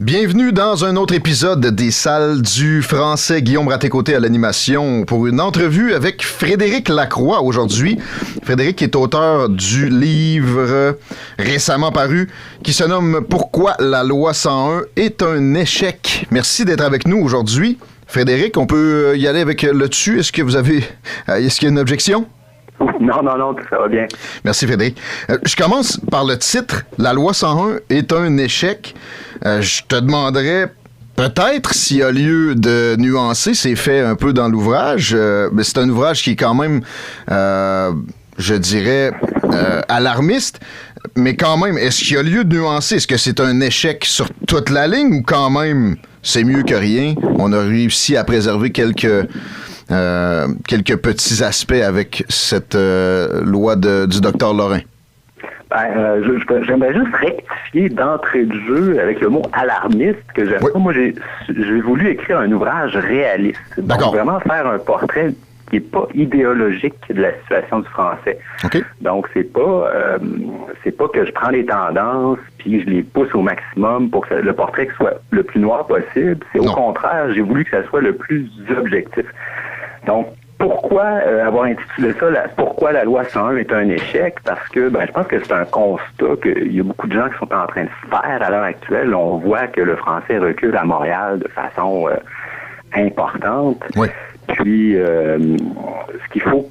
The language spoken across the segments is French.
Bienvenue dans un autre épisode des Salles du français. Guillaume Raté-Côté à l'animation pour une entrevue avec Frédéric Lacroix aujourd'hui. Frédéric est auteur du livre récemment paru qui se nomme « Pourquoi la loi 101 est un échec ». Merci d'être avec nous aujourd'hui. Frédéric, on peut y aller avec le dessus. Est-ce qu'il y a une objection? Non, ça va bien. Merci, Frédéric. Je commence par le titre. La loi 101 est un échec. Je te demanderais peut-être s'il y a lieu de nuancer. C'est fait un peu dans l'ouvrage. Mais c'est un ouvrage qui est quand même, je dirais, alarmiste. Mais quand même, est-ce qu'il y a lieu de nuancer? Est-ce que c'est un échec sur toute la ligne ou quand même, c'est mieux que rien? On a réussi à préserver quelques petits aspects avec cette loi du Dr Lorrain. J'aimerais juste rectifier d'entrée de jeu avec le mot alarmiste que j'aime pas. Moi, j'ai voulu écrire un ouvrage réaliste. Donc, vraiment faire un portrait qui n'est pas idéologique de la situation du français. Okay. Donc, c'est pas que je prends les tendances puis je les pousse au maximum pour que le portrait soit le plus noir possible. C'est au contraire, j'ai voulu que ça soit le plus objectif. Donc, pourquoi avoir intitulé ça « Pourquoi la loi 101 est un échec ?» Parce que je pense que c'est un constat qu'il y a beaucoup de gens qui sont en train de faire à l'heure actuelle. On voit que le français recule à Montréal de façon importante. Oui. Puis, ce qu'il faut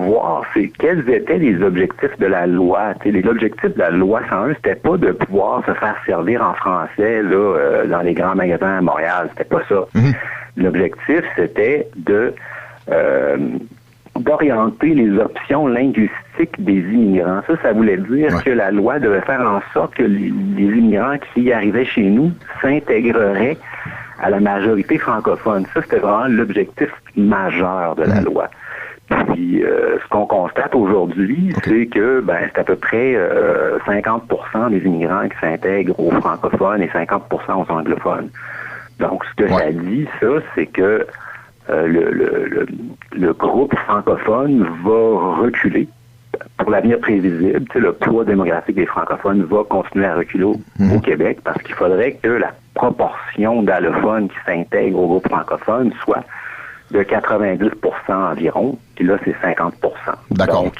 voir, c'est quels étaient les objectifs de la loi. L'objectif de la loi 101, c'était pas de pouvoir se faire servir en français là dans les grands magasins à Montréal. C'était pas ça. Mm-hmm. L'objectif, c'était d'orienter les options linguistiques des immigrants. Ça voulait dire que la loi devait faire en sorte que les immigrants qui arrivaient chez nous s'intégreraient à la majorité francophone. Ça, c'était vraiment l'objectif majeur de la loi. Puis, ce qu'on constate aujourd'hui, c'est que c'est à peu près 50% des immigrants qui s'intègrent aux francophones et 50% aux anglophones. Donc, ce que ça dit, ça, c'est que le groupe francophone va reculer pour l'avenir prévisible. Le poids démographique des francophones va continuer à reculer au Québec parce qu'il faudrait que la proportion d'allophones qui s'intègrent au groupe francophone soit de 90% environ, puis là, c'est 50%. D'accord. Donc,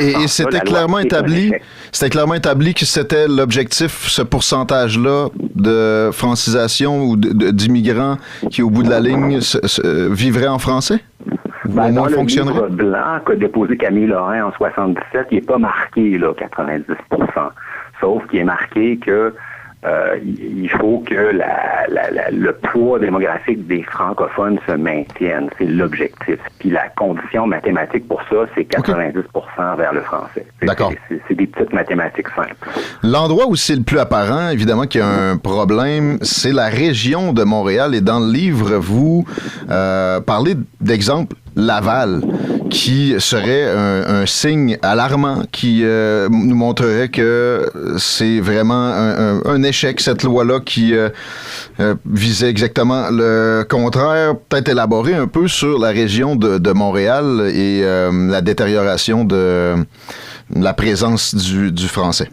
et c'était clairement établi que c'était l'objectif, ce pourcentage-là de francisation ou d'immigrants qui, au bout de la ligne, vivraient en français? Dans le livre blanc qu'a déposé Camille Lorrain en 77, il n'est pas marqué, là, 90%. Sauf qu'il est marqué que il faut que le poids démographique des francophones se maintienne. C'est l'objectif. Puis la condition mathématique pour ça, c'est 90% vers le français. D'accord. C'est des petites mathématiques simples. L'endroit où c'est le plus apparent, évidemment, qu'il y a un problème, c'est la région de Montréal. Et dans le livre, vous parlez d'exemple Laval, qui serait un signe alarmant, qui nous montrerait que c'est vraiment un échec, cette loi-là, qui visait exactement le contraire, peut-être élaborer un peu sur la région de Montréal et la détérioration de la présence du français.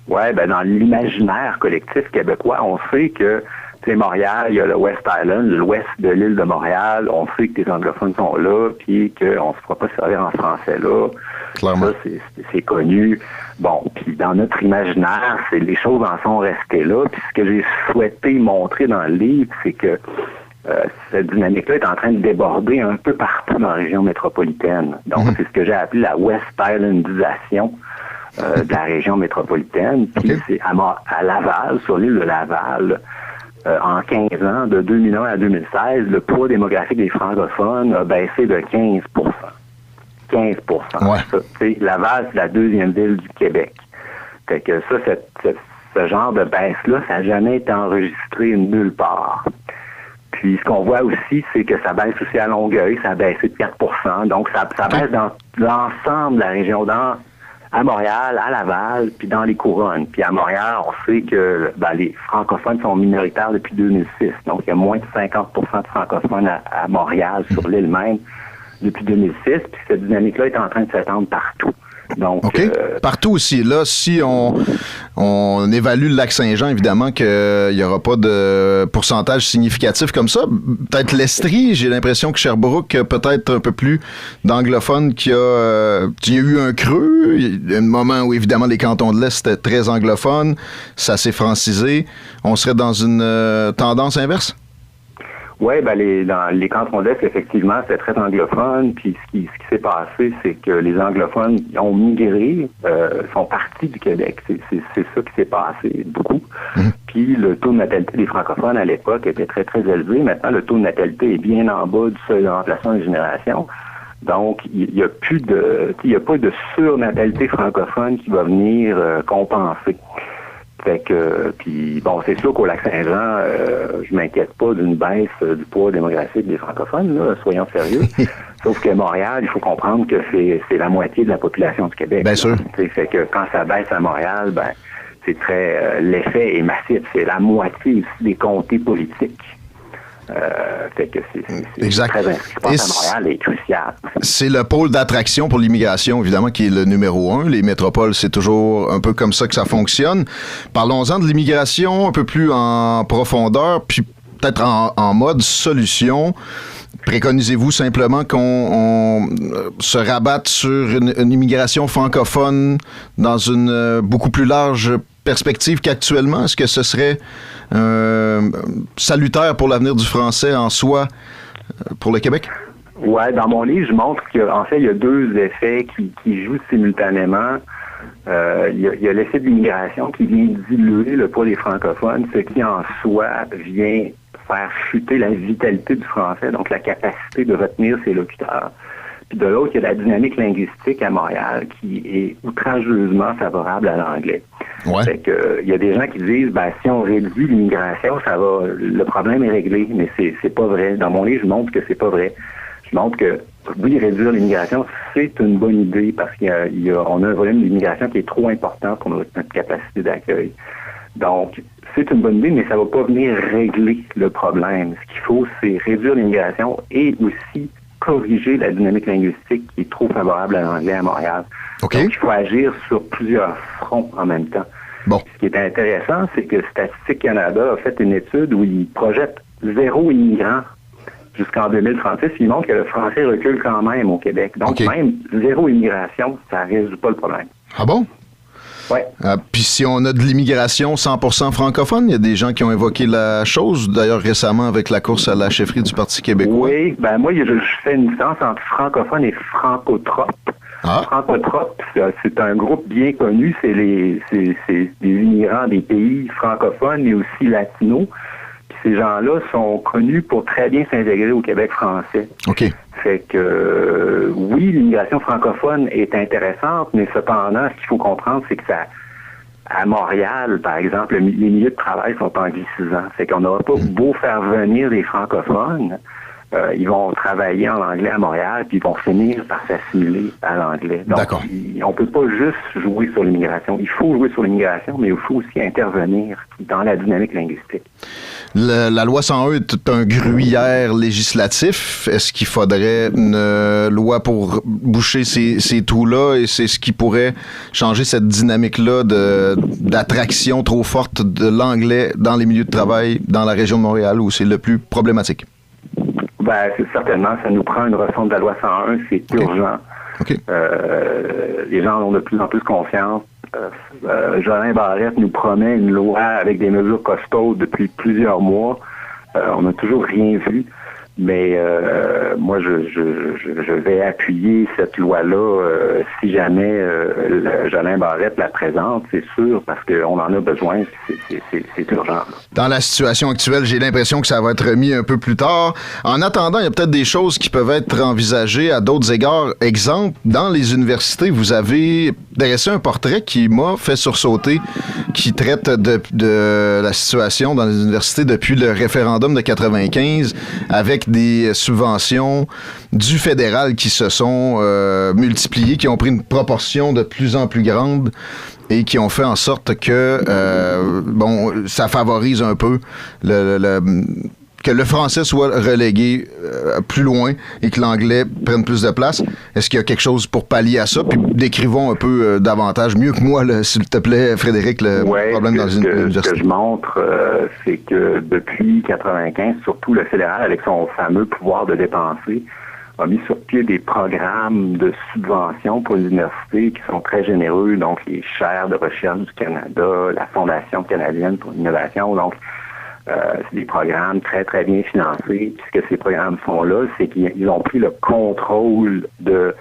Oui, dans l'imaginaire collectif québécois, on sait que Montréal, il y a le West Island, l'ouest de l'île de Montréal. On sait que les anglophones sont là, puis qu'on ne se fera pas servir en français là. Clairement. Ça, c'est connu. Bon, puis dans notre imaginaire, les choses en sont restées là. Puis ce que j'ai souhaité montrer dans le livre, c'est que cette dynamique-là est en train de déborder un peu partout dans la région métropolitaine. Donc, c'est ce que j'ai appelé la West Islandisation de la région métropolitaine. Puis c'est à Laval, sur l'île de Laval, en 15 ans, de 2001 à 2016, le poids démographique des francophones a baissé de 15%. 15%. Ouais. Ça, Laval, c'est la deuxième ville du Québec. Fait que ça, ce genre de baisse-là, ça n'a jamais été enregistré nulle part. Puis ce qu'on voit aussi, c'est que ça baisse aussi à Longueuil, ça a baissé de 4%. Donc ça baisse dans l'ensemble de la région, à Montréal, à Laval, puis dans les couronnes. Puis à Montréal, on sait que les francophones sont minoritaires depuis 2006. Donc, il y a moins de 50% de francophones à Montréal, sur l'île même, depuis 2006. Puis cette dynamique-là est en train de s'étendre partout. Donc, partout aussi. Là, si on évalue le Lac-Saint-Jean, évidemment qu'il n'y aura pas de pourcentage significatif comme ça. Peut-être l'Estrie, j'ai l'impression que Sherbrooke, peut-être un peu plus d'anglophones qu'il y a eu un creux. Il y a un moment où, évidemment, les cantons de l'Est étaient très anglophones. Ça s'est francisé. On serait dans une tendance inverse? Oui, dans les cantons de l'Est, effectivement, c'est très anglophone. Puis ce qui s'est passé, c'est que les anglophones ont migré, sont partis du Québec. C'est ça qui s'est passé beaucoup. Puis le taux de natalité des francophones à l'époque était très, très élevé. Maintenant, le taux de natalité est bien en bas du seuil de remplacement des générations. Donc, il n'y a pas de surnatalité francophone qui va venir compenser. Fait que, puis bon, c'est sûr qu'au Lac-Saint-Jean, je m'inquiète pas d'une baisse du poids démographique des francophones, là, soyons sérieux. Sauf que Montréal, il faut comprendre que c'est la moitié de la population du Québec. Bien sûr. Fait que quand ça baisse à Montréal, c'est très, l'effet est massif. C'est la moitié aussi des comtés politiques. Fait que c'est très important. Ce qui passe à Montréal est crucial. C'est le pôle d'attraction pour l'immigration, évidemment, qui est le numéro 1. Les métropoles, c'est toujours un peu comme ça que ça fonctionne. Parlons-en de l'immigration un peu plus en profondeur, puis peut-être en mode solution. Préconisez-vous simplement qu'on se rabatte sur une immigration francophone dans une beaucoup plus large perspective qu'actuellement? Est-ce que ce serait salutaire pour l'avenir du français en soi pour le Québec? Ouais, dans mon livre, je montre qu'en fait, il y a deux effets qui jouent simultanément. Il y a l'effet de l'immigration qui vient diluer le poids des francophones, ce qui en soi vient faire chuter la vitalité du français, donc la capacité de retenir ses locuteurs. Puis de l'autre, il y a la dynamique linguistique à Montréal qui est outrageusement favorable à l'anglais. Ouais. Fait que, il y a des gens qui disent, si on réduit l'immigration, le problème est réglé, mais c'est pas vrai. Dans mon livre, je montre que c'est pas vrai. Je montre que, oui, réduire l'immigration, c'est une bonne idée parce qu'on a un volume d'immigration qui est trop important pour notre capacité d'accueil. Donc, c'est une bonne idée, mais ça va pas venir régler le problème. Ce qu'il faut, c'est réduire l'immigration et aussi corriger la dynamique linguistique qui est trop favorable à l'anglais à Montréal. Okay. Donc, il faut agir sur plusieurs fronts en même temps. Bon. Ce qui est intéressant, c'est que Statistique Canada a fait une étude où il projette 0 immigrants jusqu'en 2036. Il montre que le français recule quand même au Québec. Donc, même 0 immigration, ça ne résout pas le problème. Ah bon? Oui. Puis si on a de l'immigration 100% francophone, il y a des gens qui ont évoqué la chose, d'ailleurs récemment avec la course à la chefferie du Parti québécois. Oui, moi, je fais une différence entre francophone et francotrope. Francotrope, c'est un groupe bien connu, c'est des immigrants des pays francophones et aussi latinos. Puis ces gens-là sont connus pour très bien s'intégrer au Québec français. OK. Fait que oui, l'immigration francophone est intéressante, mais cependant, ce qu'il faut comprendre, c'est que à Montréal, par exemple, les milieux de travail sont anglicisants. Fait qu'on n'aura pas beau faire venir des francophones, ils vont travailler en anglais à Montréal, puis ils vont finir par s'assimiler à l'anglais. Donc, on peut pas juste jouer sur l'immigration. Il faut jouer sur l'immigration, mais il faut aussi intervenir dans la dynamique linguistique. La loi 101 est un gruyère législatif. Est-ce qu'il faudrait une loi pour boucher ces trous-là et c'est ce qui pourrait changer cette dynamique-là d'attraction trop forte de l'anglais dans les milieux de travail dans la région de Montréal où c'est le plus problématique? Certainement, ça nous prend une refonte de la loi 101, c'est urgent. Okay. Les gens ont de plus en plus confiance. Jolin Barrette nous promet une loi avec des mesures costaudes depuis plusieurs mois. On n'a toujours rien vu. Mais moi, je vais appuyer cette loi-là si jamais Jolin Barrette la présente, c'est sûr, parce qu'on en a besoin, c'est urgent. Dans la situation actuelle, j'ai l'impression que ça va être remis un peu plus tard. En attendant, il y a peut-être des choses qui peuvent être envisagées à d'autres égards. Exemple, dans les universités, vous avez dressé un portrait qui m'a fait sursauter, qui traite de la situation dans les universités depuis le référendum de 95, avec des subventions du fédéral qui se sont multipliées, qui ont pris une proportion de plus en plus grande et qui ont fait en sorte que ça favorise un peu que le français soit relégué plus loin et que l'anglais prenne plus de place. Est-ce qu'il y a quelque chose pour pallier à ça? Puis décrivons un peu davantage, mieux que moi, s'il te plaît, Frédéric, le problème dans une université. Ce que je montre, c'est que depuis 1995, surtout le fédéral, avec son fameux pouvoir de dépenser, a mis sur pied des programmes de subvention pour les universités qui sont très généreux, donc les chaires de recherche du Canada, la Fondation canadienne pour l'innovation, donc c'est des programmes très, très bien financés. Puis ce que ces programmes font là, c'est qu'ils ont pris le contrôle de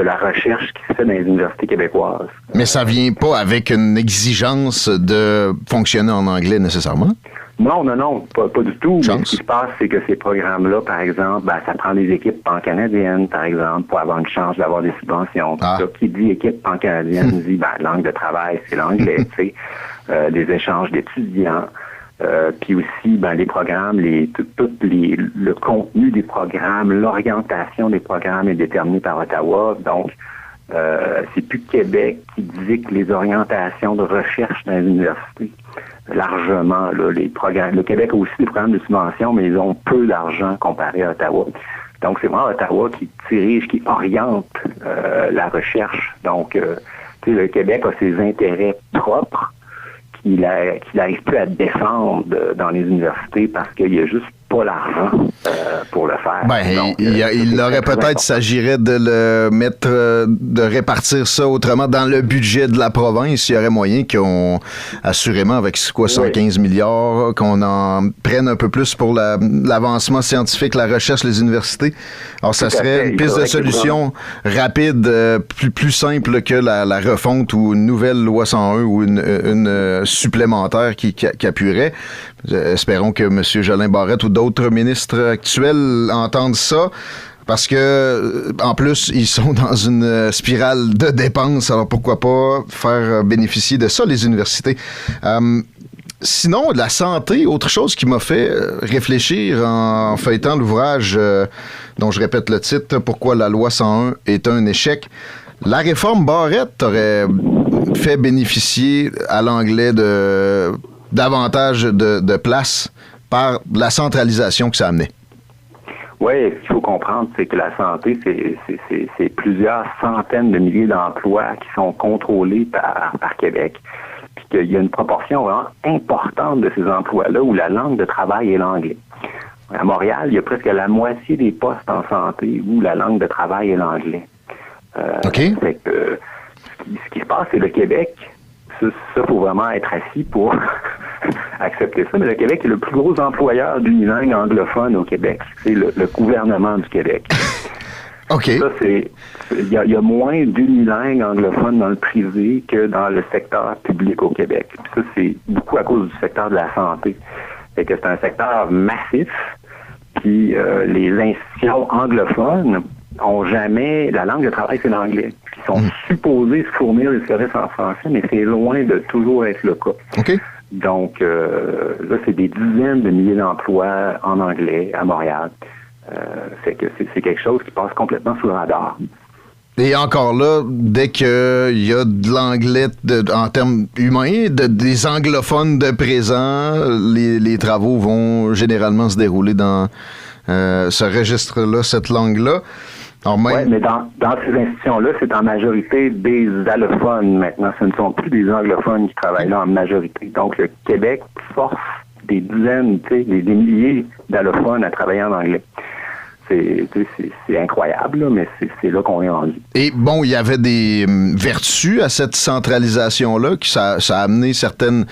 la recherche qui se fait dans les universités québécoises. Mais ça vient pas avec une exigence de fonctionner en anglais nécessairement? Non, pas du tout. Chance. Mais ce qui se passe, c'est que ces programmes-là, par exemple, ça prend des équipes pan-canadiennes, par exemple, pour avoir une chance d'avoir des subventions. Ah. Ça, qui dit équipe pan-canadienne dit, langue de travail, c'est l'anglais, tu sais, des échanges d'étudiants. Puis aussi, les programmes, le contenu des programmes, l'orientation des programmes est déterminée par Ottawa. Donc, c'est plus Québec qui dicte les orientations de recherche dans les universités. Largement, là, les programmes. Le Québec a aussi des programmes de subvention, mais ils ont peu d'argent comparé à Ottawa. Donc, c'est vraiment Ottawa qui dirige, qui oriente la recherche. Donc, le Québec a ses intérêts propres qu'il n'arrive plus à défendre dans les universités parce qu'il n'y a juste pas l'argent pour le faire. Donc, il aurait peut-être, s'agirait de le mettre, de répartir ça autrement dans le budget de la province. Il y aurait moyen qu'on, assurément, avec 115 milliards, qu'on en prenne un peu plus pour l'avancement scientifique, la recherche, les universités. Alors, ça serait une piste de solution rapide, plus simple que la refonte ou une nouvelle loi 101 ou une supplémentaire qui appuierait. Espérons que M. Jolin Barrette ou d'autres ministres actuels entendent ça. Parce que, en plus, ils sont dans une spirale de dépenses. Alors, pourquoi pas faire bénéficier de ça les universités? Sinon, la santé, autre chose qui m'a fait réfléchir en feuilletant l'ouvrage dont je répète le titre, Pourquoi la loi 101 est un échec. La réforme Barrette aurait fait bénéficier à l'anglais davantage de place par la centralisation que ça amenait. Oui, ce qu'il faut comprendre, c'est que la santé, c'est plusieurs centaines de milliers d'emplois qui sont contrôlés par Québec. Puis qu'il y a une proportion vraiment importante de ces emplois-là où la langue de travail est l'anglais. À Montréal, il y a presque la moitié des postes en santé où la langue de travail est l'anglais. OK. Fait que, ce qui se passe, c'est le Québec. Ça, faut vraiment être assis pour accepter ça. Mais le Québec est le plus gros employeur d'unilingues anglophones au Québec. C'est le gouvernement du Québec. OK. Ça, il y a moins d'unilingues anglophones dans le privé que dans le secteur public au Québec. Puis ça, c'est beaucoup à cause du secteur de la santé. Fait que c'est un secteur massif. Puis les institutions anglophones ont jamais... La langue de travail, c'est l'anglais. Ils sont supposés se fournir des services en français, mais c'est loin de toujours être le cas. OK. Donc, là, c'est des dizaines de milliers d'emplois en anglais à Montréal. Fait que c'est quelque chose qui passe complètement sous le radar. Et encore là, dès qu'il y a de l'anglais en termes humains, des anglophones de présent, les travaux vont généralement se dérouler dans ce registre-là, cette langue-là. Oui, mais dans ces institutions-là, c'est en majorité des allophones maintenant. Ce ne sont plus des anglophones qui travaillent là en majorité. Donc, le Québec force des dizaines, des milliers d'allophones à travailler en anglais. C'est incroyable, là, mais c'est là qu'on est rendu. Et bon, il y avait des vertus à cette centralisation-là, qui ça a amené certaines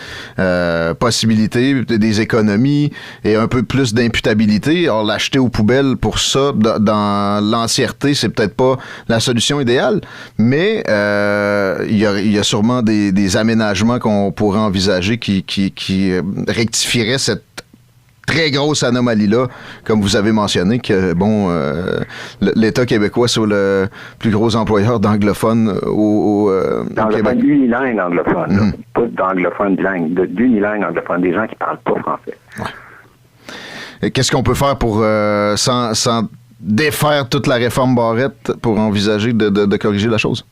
possibilités, des économies et un peu plus d'imputabilité. Alors, l'acheter aux poubelles pour ça, dans l'entièreté, c'est peut-être pas la solution idéale, mais il y a sûrement des aménagements qu'on pourrait envisager qui rectifieraient cette très grosse anomalie-là, comme vous avez mentionné, que l'État québécois soit le plus gros employeur d'anglophones au Québec. Unilingue anglophone, pas d'anglophones bilingues, d'unilingue anglophone, des gens qui parlent pas français. Ouais. Et qu'est-ce qu'on peut faire pour, sans défaire toute la réforme Barrette, pour envisager de corriger la chose?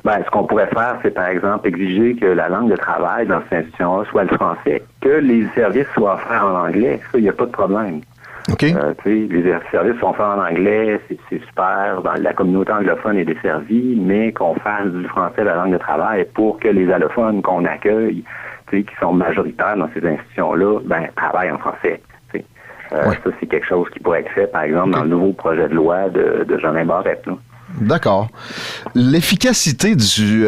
Ben, ce qu'on pourrait faire, c'est par exemple exiger que la langue de travail dans cette institution-là soit le français, que les services soient offerts en anglais. Ça, il n'y a pas de problème. OK. Les services sont faits en anglais, c'est super. La communauté anglophone est desservie, mais qu'on fasse du français la langue de travail pour que les allophones qu'on accueille, qui sont majoritaires dans ces institutions-là, travaillent en français. Ouais. Ça, c'est quelque chose qui pourrait être fait, par exemple, dans le nouveau projet de loi de Jeanin Barrette. Là. D'accord. L'efficacité du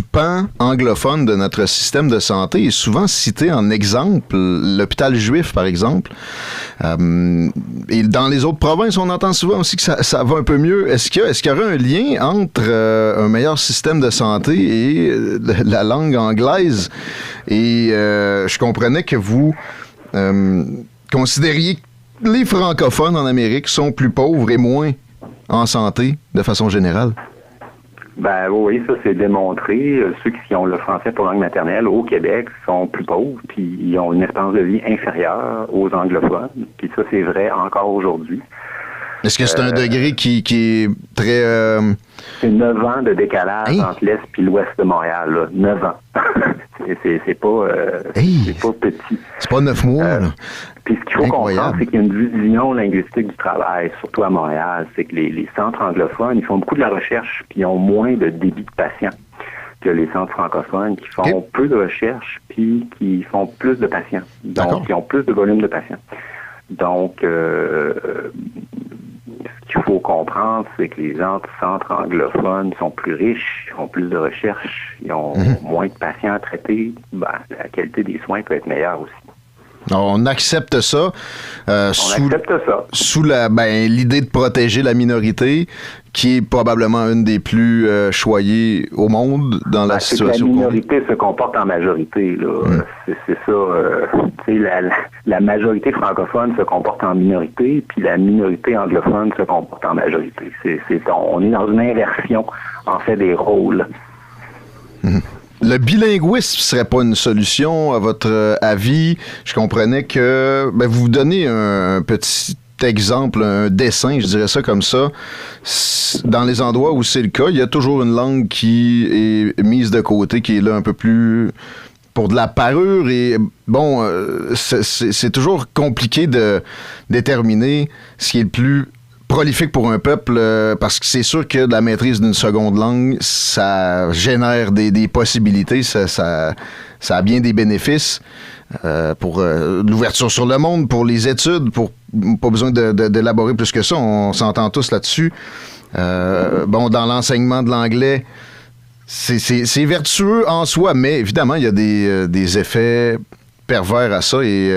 pan anglophone de notre système de santé est souvent citée en exemple, l'hôpital juif, par exemple. Et dans les autres provinces, on entend souvent aussi que ça va un peu mieux. Est-ce qu'il y aurait un lien entre un meilleur système de santé et la langue anglaise? Et je comprenais que vous considériez que les francophones en Amérique sont plus pauvres et moins en santé, de façon générale? Ben oui, ça c'est démontré. Ceux qui ont le français pour langue maternelle au Québec sont plus pauvres, puis ils ont une espérance de vie inférieure aux anglophones. Puis ça, c'est vrai encore aujourd'hui. Est-ce que c'est un degré qui est très... C'est 9 ans de décalage entre l'Est et l'Ouest de Montréal. Là. 9 ans. c'est pas petit. C'est pas 9 mois. Puis ce qu'il faut comprendre, c'est qu'il y a une vision linguistique du travail, surtout à Montréal. C'est que les centres anglophones, ils font beaucoup de la recherche, puis ils ont moins de débit de patients que les centres francophones qui font peu de recherche, puis qui font plus de patients. Donc, qui ont plus de volume de patients. Donc, ce qu'il faut comprendre, c'est que les centres anglophones sont plus riches, ils font plus de recherche, ils ont moins de patients à traiter. La qualité des soins peut être meilleure aussi. On accepte ça. Sous l'idée de protéger la minorité, qui est probablement une des plus choyées au monde dans la situation. La minorité se comporte en majorité. Là. C'est ça. La majorité francophone se comporte en minorité, puis la minorité anglophone se comporte en majorité. On est dans une inversion, en fait, des rôles. Le bilinguisme serait pas une solution, à votre avis? Je comprenais que vous donnez un petit exemple, un dessin, je dirais ça comme ça. Dans les endroits où c'est le cas, il y a toujours une langue qui est mise de côté, qui est là un peu plus pour de la parure. Et bon, c'est toujours compliqué de déterminer ce qui est le plus prolifique pour un peuple, parce que c'est sûr que la maîtrise d'une seconde langue, ça génère des possibilités, ça a bien des bénéfices pour l'ouverture sur le monde, pour les études, pas besoin d'élaborer plus que ça, on s'entend tous là-dessus. Dans l'enseignement de l'anglais, c'est vertueux en soi, mais évidemment, il y a des effets pervers à ça, et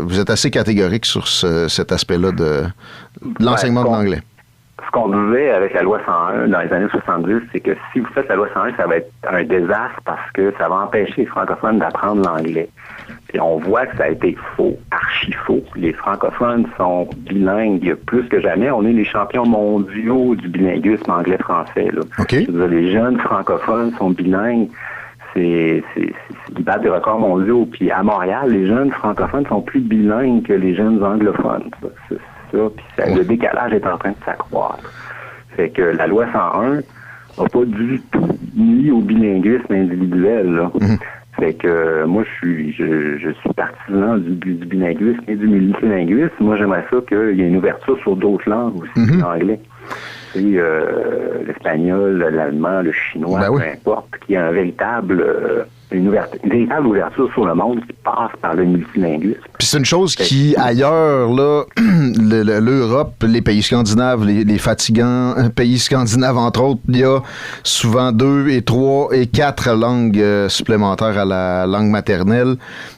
vous êtes assez catégorique sur cet aspect-là de l'enseignement de l'anglais. Ce qu'on disait avec la loi 101 dans les années 70, c'est que si vous faites la loi 101, ça va être un désastre parce que ça va empêcher les francophones d'apprendre l'anglais. Puis on voit que ça a été faux, archi faux. Les francophones sont bilingues plus que jamais. On est les champions mondiaux du bilinguisme anglais-français. Okay. Les jeunes francophones sont bilingues. Ils battent des records mondiaux. Puis à Montréal, les jeunes francophones sont plus bilingues que les jeunes anglophones. C'est ça. Puis le décalage est en train de s'accroître. Fait que la loi 101 n'a pas du tout mis au bilinguisme individuel. Là. Fait que moi, je suis partisan du bilinguisme et du multilinguisme. Moi, j'aimerais ça qu'il y ait une ouverture sur d'autres langues aussi, l'anglais. L'espagnol, l'allemand, le chinois, peu importe, qu'il y ait une véritable ouverture sur le monde qui passe par le multilinguisme. Puis c'est une chose qui, ailleurs, là, l'Europe, les pays scandinaves, les fatigants pays scandinaves, entre autres, il y a souvent 2 et 3 et 4 langues supplémentaires à la langue maternelle,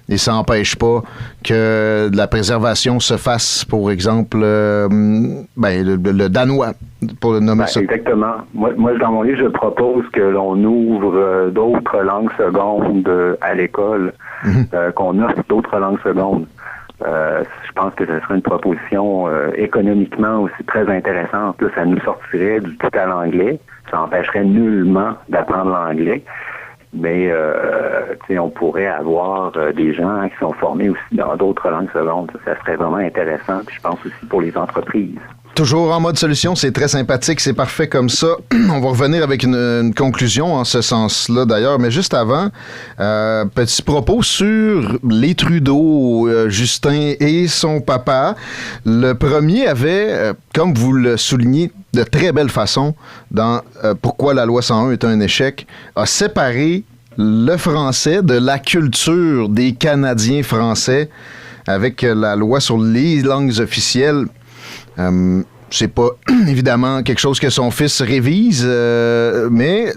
et ça n'empêche pas que la préservation se fasse, pour exemple, le danois, pour le nommer ça. Exactement. Moi, dans mon livre, je propose que l'on ouvre d'autres langues secondes à l'école, qu'on offre d'autres langues secondes. Je pense que ce serait une proposition économiquement aussi très intéressante. Là, ça nous sortirait du tout à l'anglais. Ça empêcherait nullement d'apprendre l'anglais. Mais on pourrait avoir des gens qui sont formés aussi dans d'autres langues secondes. Ça serait vraiment intéressant. Puis je pense aussi pour les entreprises. Toujours en mode solution, c'est très sympathique, c'est parfait comme ça. On va revenir avec une conclusion en ce sens-là d'ailleurs, mais juste avant, petit propos sur les Trudeau, Justin et son papa. Le premier avait, comme vous le soulignez de très belle façon, dans Pourquoi la loi 101 est un échec, a séparé le français de la culture des Canadiens français avec la loi sur les langues officielles. C'est pas évidemment quelque chose que son fils révise, mais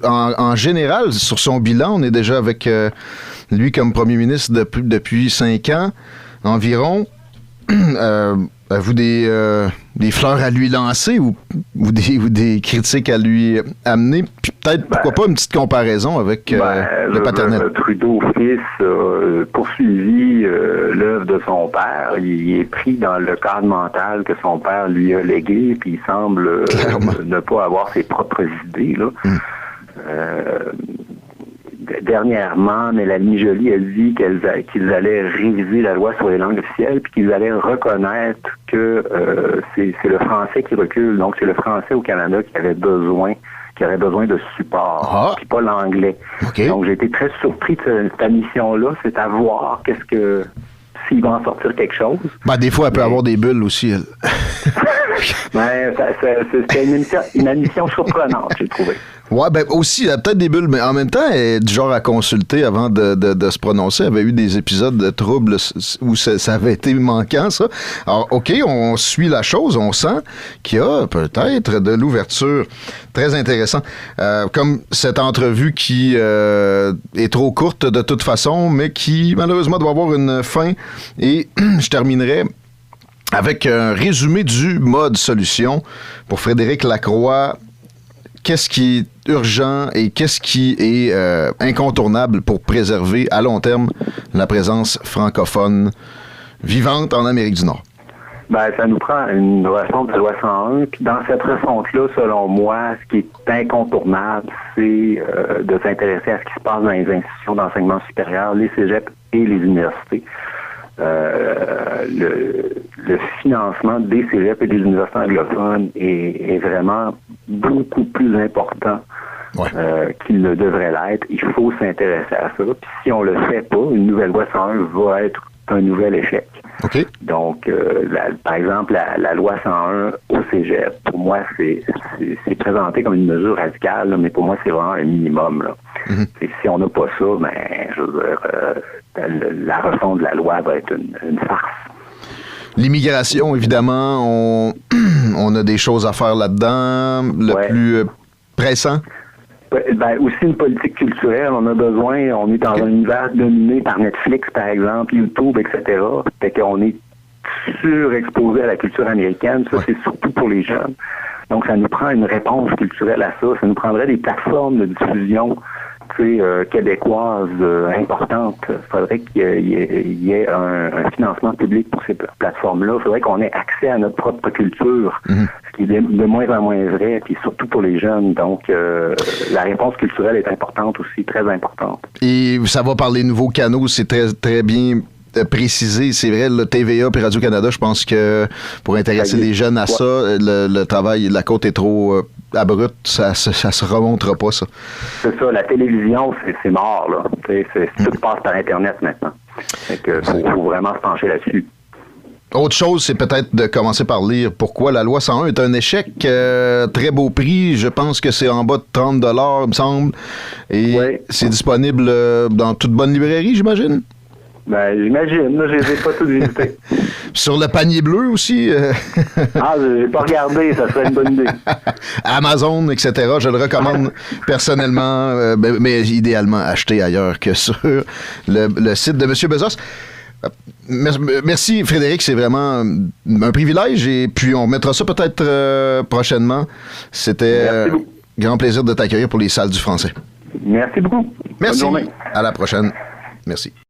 en général, sur son bilan, on est déjà avec lui comme premier ministre depuis 5 ans environ. Avez-vous des fleurs à lui lancer ou des critiques à lui amener? Puis peut-être, pourquoi pas, une petite comparaison avec le paternel. Trudeau fils a poursuivi l'œuvre de son père. Il est pris dans le cadre mental que son père lui a légué, puis il semble ne pas avoir ses propres idées, là. Dernièrement, Mélanie Joly a dit qu'ils allaient réviser la loi sur les langues officielles puis qu'ils allaient reconnaître que c'est le français qui recule. Donc, c'est le français au Canada qui aurait besoin de support, puis pas l'anglais. Okay. Donc, j'ai été très surpris de cette admission-là. C'est à voir s'il va en sortir quelque chose. Des fois, elle peut avoir des bulles aussi, elle. C'était une admission surprenante, j'ai trouvé. Ouais, aussi, il y a peut-être des bulles, mais en même temps, elle est du genre à consulter avant de se prononcer. Il y avait eu des épisodes de troubles où ça avait été manquant, ça. Alors, OK, on suit la chose, on sent qu'il y a peut-être de l'ouverture. Très intéressant. Comme cette entrevue qui est trop courte de toute façon, mais qui, malheureusement, doit avoir une fin. Et je terminerai avec un résumé du mode solution pour Frédéric Lacroix. Qu'est-ce qui est urgent et qu'est-ce qui est incontournable pour préserver à long terme la présence francophone vivante en Amérique du Nord? Ça nous prend une refonte de la loi 101. Puis dans cette refonte-là, selon moi, ce qui est incontournable, c'est de s'intéresser à ce qui se passe dans les institutions d'enseignement supérieur, les cégeps et les universités. Le financement des cégeps et des universités anglophones est vraiment beaucoup plus important qu'il ne devrait l'être. Il faut s'intéresser à ça. Puis si on le fait pas, une nouvelle loi 101 va être un nouvel échec. Okay. Donc, par exemple, la loi 101 au cégep, pour moi, c'est présenté comme une mesure radicale, là, mais pour moi, c'est vraiment un minimum. Là. Mm-hmm. Et si on n'a pas ça, je veux dire, la refonte de la loi va être une farce. L'immigration, évidemment, on a des choses à faire là-dedans. Le plus pressant? Aussi une politique culturelle, on a besoin, on est dans un univers dominé par Netflix, par exemple, YouTube, etc. Fait qu'on est surexposé à la culture américaine. Ça, c'est surtout pour les jeunes. Donc, ça nous prend une réponse culturelle à ça. Ça nous prendrait des plateformes de diffusion québécoises importantes. Il faudrait qu'il y ait un financement public pour ces plateformes-là. Il faudrait qu'on ait accès à notre propre culture, ce qui est de moins en moins vrai, puis surtout pour les jeunes. Donc, la réponse culturelle est importante aussi, très importante. Et ça va par les nouveaux canaux, c'est très, très bien précisé. C'est vrai, le TVA et Radio-Canada, je pense que pour intéresser les jeunes à ça, le travail, la côte est trop abrupte, ça se remontera pas, ça. C'est ça, la télévision, c'est mort, là. Tout passe par Internet maintenant. Fait que faut vraiment se pencher là-dessus. Autre chose, c'est peut-être de commencer par lire Pourquoi la loi 101 est un échec. Très beau prix, je pense que c'est en bas de 30 $, il me semble. Et c'est disponible dans toute bonne librairie, j'imagine? J'imagine. Là, je les ai pas tous visités. Sur le panier bleu aussi? Je n'ai pas regardé. Ça serait une bonne idée. Amazon, etc. Je le recommande personnellement, mais idéalement acheter ailleurs que sur le site de M. Bezos. Merci, Frédéric. C'est vraiment un privilège. Et puis, on remettra ça peut-être prochainement. C'était un grand plaisir de t'accueillir pour les salles du français. Merci beaucoup. Merci. Bonne journée. À la prochaine. Merci.